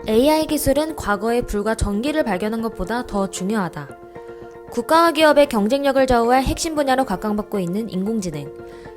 AI 기술은 과거에 불과 전기를 발견한 것보다 더 중요하다. 국가와 기업의 경쟁력을 좌우할 핵심 분야로 각광받고 있는 인공지능.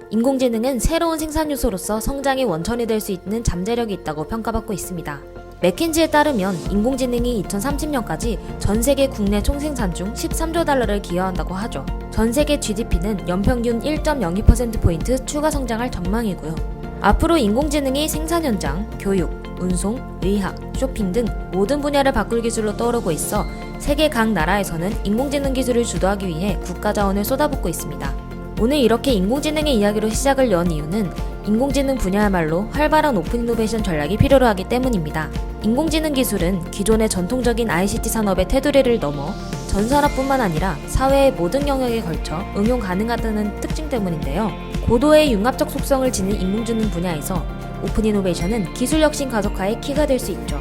인공지능은 새로운 생산 요소로서 성장의 원천이 될 수 있는 잠재력이 있다고 평가받고 있습니다. 맥킨지에 따르면 인공지능이 2030년까지 전 세계 국내 총생산 중 13조 달러를 기여한다고 하죠. 전 세계 GDP는 연평균 1.02%포인트 추가 성장할 전망이고요. 앞으로 인공지능이 생산 현장, 교육, 운송, 의학, 쇼핑 등 모든 분야를 바꿀 기술로 떠오르고 있어 세계 각 나라에서는 인공지능 기술을 주도하기 위해 국가 자원을 쏟아붓고 있습니다. 오늘 이렇게 인공지능의 이야기로 시작을 연 이유는 인공지능 분야야말로 활발한 오픈 이노베이션 전략이 필요로 하기 때문입니다. 인공지능 기술은 기존의 전통적인 ICT 산업의 테두리를 넘어 전 산업뿐만 아니라 사회의 모든 영역에 걸쳐 응용 가능하다는 특징 때문인데요. 고도의 융합적 속성을 지닌 인공지능 분야에서 오픈 이노베이션은 기술 혁신 가속화의 키가 될 수 있죠.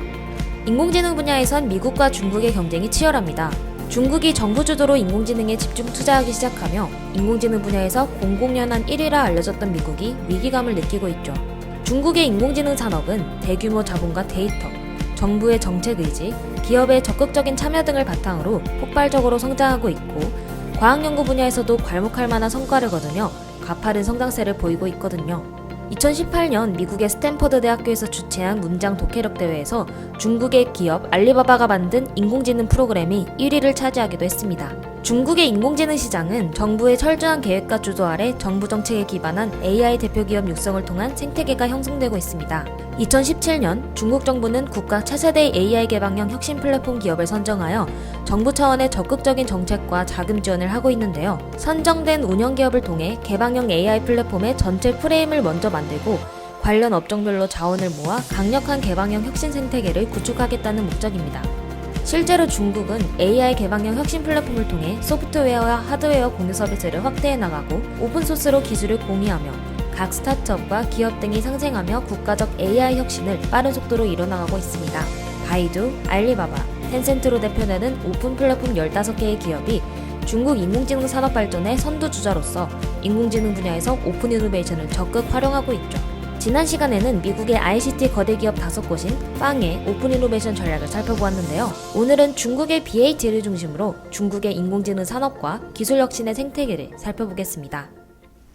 인공지능 분야에선 미국과 중국의 경쟁이 치열합니다. 중국이 정부 주도로 인공지능에 집중 투자하기 시작하며 인공지능 분야에서 공공연한 1위라 알려졌던 미국이 위기감을 느끼고 있죠. 중국의 인공지능 산업은 대규모 자본과 데이터, 정부의 정책 의지, 기업의 적극적인 참여 등을 바탕으로 폭발적으로 성장하고 있고 과학연구 분야에서도 괄목할 만한 성과를 거두며 가파른 성장세를 보이고 있거든요. 2018년 미국의 스탠퍼드 대학교에서 주최한 문장 독해력 대회에서 중국의 기업 알리바바가 만든 인공지능 프로그램이 1위를 차지하기도 했습니다. 중국의 인공지능 시장은 정부의 철저한 계획과 주도 아래 정부 정책에 기반한 AI 대표 기업 육성을 통한 생태계가 형성되고 있습니다. 2017년 중국 정부는 국가 차세대 AI 개방형 혁신 플랫폼 기업을 선정하여 정부 차원의 적극적인 정책과 자금 지원을 하고 있는데요. 선정된 운영 기업을 통해 개방형 AI 플랫폼의 전체 프레임을 먼저 만들고 관련 업종별로 자원을 모아 강력한 개방형 혁신 생태계를 구축하겠다는 목적입니다. 실제로 중국은 AI 개방형 혁신 플랫폼을 통해 소프트웨어와 하드웨어 공유 서비스를 확대해 나가고 오픈소스로 기술을 공유하며 각 스타트업과 기업 등이 상생하며 국가적 AI 혁신을 빠른 속도로 이뤄나가고 있습니다. 바이두, 알리바바, 텐센트로 대표되는 오픈 플랫폼 15개의 기업이 중국 인공지능 산업 발전의 선두주자로서 인공지능 분야에서 오픈 이노베이션을 적극 활용하고 있죠. 지난 시간에는 미국의 ICT 거대 기업 5곳인 빵의 오픈 이노베이션 전략을 살펴보았는데요. 오늘은 중국의 BAT를 중심으로 중국의 인공지능 산업과 기술 혁신의 생태계를 살펴보겠습니다.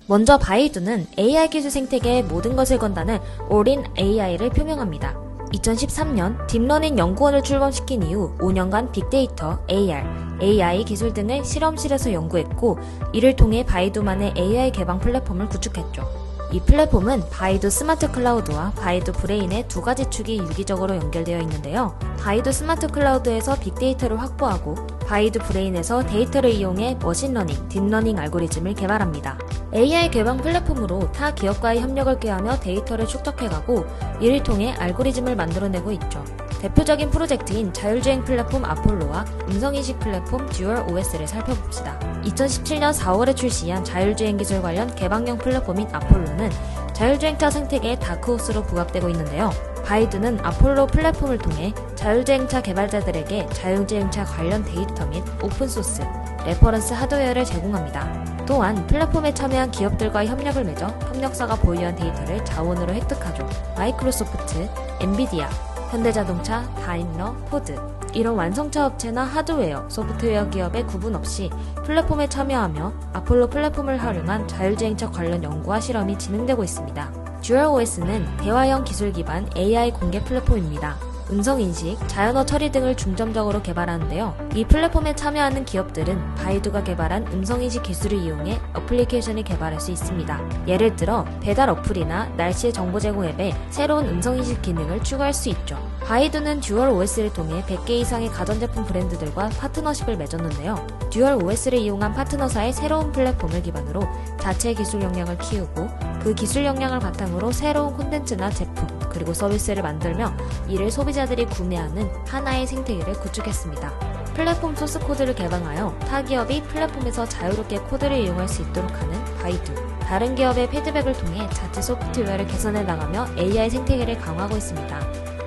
먼저 바이두는 AI 기술 생태계의 모든 것을 건다는 All-in AI를 표명합니다. 2013년 딥러닝 연구원을 출범시킨 이후 5년간 빅데이터, AR, AI 기술 등을 실험실에서 연구했고 이를 통해 바이두만의 AI 개방 플랫폼을 구축했죠. 이 플랫폼은 바이두 스마트 클라우드와 바이두 브레인의 두 가지 축이 유기적으로 연결되어 있는데요. 바이두 스마트 클라우드에서 빅데이터를 확보하고 바이두 브레인에서 데이터를 이용해 머신러닝, 딥러닝 알고리즘을 개발합니다. AI 개방 플랫폼으로 타 기업과의 협력을 꾀하며 데이터를 축적해가고 이를 통해 알고리즘을 만들어내고 있죠. 대표적인 프로젝트인 자율주행 플랫폼 아폴로와 음성인식 플랫폼 듀얼 OS를 살펴봅시다. 2017년 4월에 출시한 자율주행 기술 관련 개방형 플랫폼인 아폴로는 자율주행차 생태계의 다크호스로 부각되고 있는데요. 바이두는 아폴로 플랫폼을 통해 자율주행차 개발자들에게 자율주행차 관련 데이터 및 오픈소스, 레퍼런스 하드웨어를 제공합니다. 또한 플랫폼에 참여한 기업들과의 협력을 맺어 협력사가 보유한 데이터를 자원으로 획득하죠. 마이크로소프트, 엔비디아, 현대자동차, 다임러, 포드 이런 완성차 업체나 하드웨어, 소프트웨어 기업의 구분 없이 플랫폼에 참여하며 아폴로 플랫폼을 활용한 자율주행차 관련 연구와 실험이 진행되고 있습니다. 듀얼OS는 대화형 기술 기반 AI 공개 플랫폼입니다. 음성인식, 자연어 처리 등을 중점적으로 개발하는데요. 이 플랫폼에 참여하는 기업들은 바이두가 개발한 음성인식 기술을 이용해 어플리케이션을 개발할 수 있습니다. 예를 들어 배달 어플이나 날씨의 정보 제공 앱에 새로운 음성인식 기능을 추가할 수 있죠. 바이두는 듀얼OS를 통해 100개 이상의 가전제품 브랜드들과 파트너십을 맺었는데요. 듀얼OS를 이용한 파트너사의 새로운 플랫폼을 기반으로 자체 기술 역량을 키우고 그 기술 역량을 바탕으로 새로운 콘텐츠나 제품, 그리고 서비스를 만들며 이를 소비자들이 구매하는 하나의 생태계를 구축했습니다. 플랫폼 소스 코드를 개방하여 타 기업이 플랫폼에서 자유롭게 코드를 이용할 수 있도록 하는 바이두. 다른 기업의 피드백을 통해 자체 소프트웨어를 개선해 나가며 AI 생태계를 강화하고 있습니다.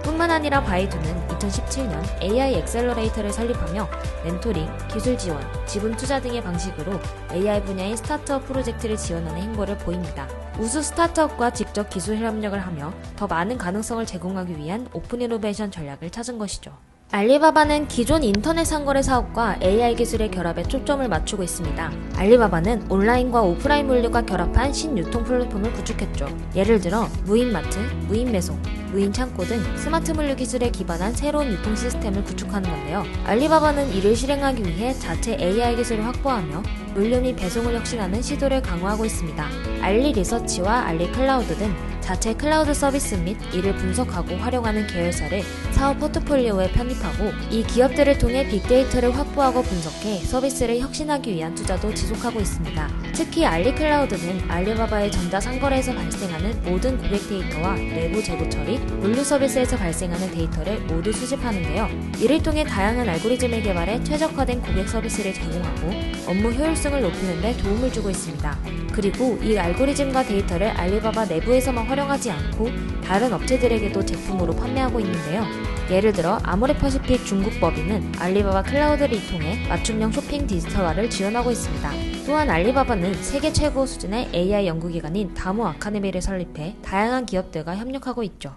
뿐만 아니라 바이두는 2017년 AI 엑셀러레이터를 설립하며 멘토링, 기술 지원, 지분 투자 등의 방식으로 AI 분야의 스타트업 프로젝트를 지원하는 행보를 보입니다. 우수 스타트업과 직접 기술 협력을 하며 더 많은 가능성을 제공하기 위한 오픈 이노베이션 전략을 찾은 것이죠. 알리바바는 기존 인터넷 상거래 사업과 AI 기술의 결합에 초점을 맞추고 있습니다. 알리바바는 온라인과 오프라인 물류가 결합한 신유통 플랫폼을 구축했죠. 예를 들어 무인마트, 무인매송, 무인창고 등 스마트 물류 기술에 기반한 새로운 유통 시스템을 구축하는 건데요. 알리바바는 이를 실행하기 위해 자체 AI 기술을 확보하며 물류 및 배송을 혁신하는 시도를 강화하고 있습니다. 알리리서치와 알리클라우드 등 자체 클라우드 서비스 및 이를 분석하고 활용하는 계열사를 사업 포트폴리오에 편입하고 이 기업들을 통해 빅데이터를 확보하고 분석해 서비스를 혁신하기 위한 투자도 지속하고 있습니다. 특히 알리클라우드는 알리바바의 전자상거래에서 발생하는 모든 고객 데이터와 내부 재고 처리, 물류 서비스에서 발생하는 데이터를 모두 수집하는데요. 이를 통해 다양한 알고리즘을 개발해 최적화된 고객 서비스를 제공하고 업무 효율성을 높이는 데 도움을 주고 있습니다. 그리고 이 알고리즘과 데이터를 알리바바 내부에서만 활용하지 않고 다른 업체들에게도 제품으로 판매하고 있는데요. 예를 들어 아모레퍼시픽 중국법인은 알리바바 클라우드를 이통해 맞춤형 쇼핑 디지털화를 지원하고 있습니다. 또한 알리바바는 세계 최고 수준의 AI 연구기관인 다모 아카데미를 설립해 다양한 기업들과 협력하고 있죠.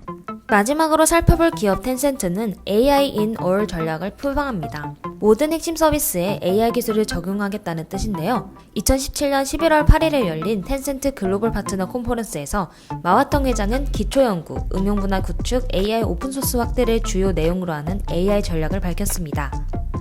마지막으로 살펴볼 기업 텐센트는 AI in all 전략을 표방합니다. 모든 핵심 서비스에 AI 기술을 적용하겠다는 뜻인데요. 2017년 11월 8일에 열린 텐센트 글로벌 파트너 콘퍼런스에서 마와텅 회장은 기초연구, 응용분야 구축, AI 오픈소스 확대를 주요 내용으로 하는 AI 전략을 밝혔습니다.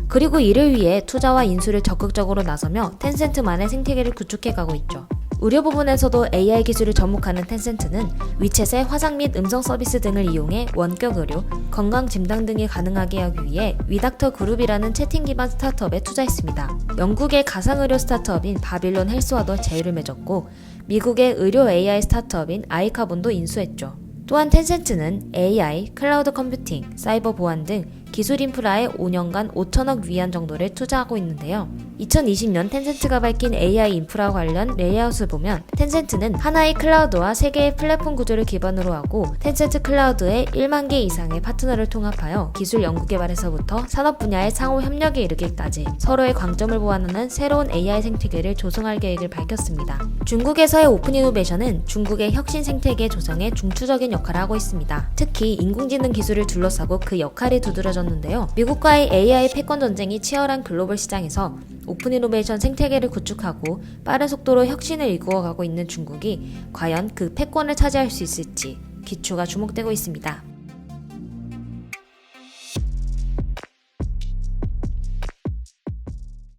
그리고 이를 위해 투자와 인수를 적극적으로 나서며 텐센트만의 생태계를 구축해가고 있죠. 의료 부분에서도 AI 기술을 접목하는 텐센트는 위챗의 화상 및 음성 서비스 등을 이용해 원격 의료, 건강 진단 등이 가능하게 하기 위해 위닥터 그룹이라는 채팅 기반 스타트업에 투자했습니다. 영국의 가상의료 스타트업인 바빌론 헬스와도 제휴를 맺었고 미국의 의료 AI 스타트업인 아이카본도 인수했죠. 또한 텐센트는 AI, 클라우드 컴퓨팅, 사이버 보안 등 기술 인프라에 5년간 5천억 위안 정도를 투자하고 있는데요. 2020년 텐센트가 밝힌 AI 인프라 관련 레이아웃을 보면 텐센트는 하나의 클라우드와 3개의 플랫폼 구조를 기반으로 하고 텐센트 클라우드의 1만 개 이상의 파트너를 통합하여 기술 연구개발에서부터 산업 분야의 상호 협력에 이르기까지 서로의 강점을 보완하는 새로운 AI 생태계를 조성할 계획을 밝혔습니다. 중국에서의 오픈 이노베이션은 중국의 혁신 생태계 조성에 중추적인 역할을 하고 있습니다. 특히 인공지능 기술을 둘러싸고 그 역할이 두드러졌는데요. 미국과의 AI 패권 전쟁이 치열한 글로벌 시장에서 오픈 이노베이션 생태계를 구축하고 빠른 속도로 혁신을 이루어가고 있는 중국이 과연 그 패권을 차지할 수 있을지 기초가 주목되고 있습니다.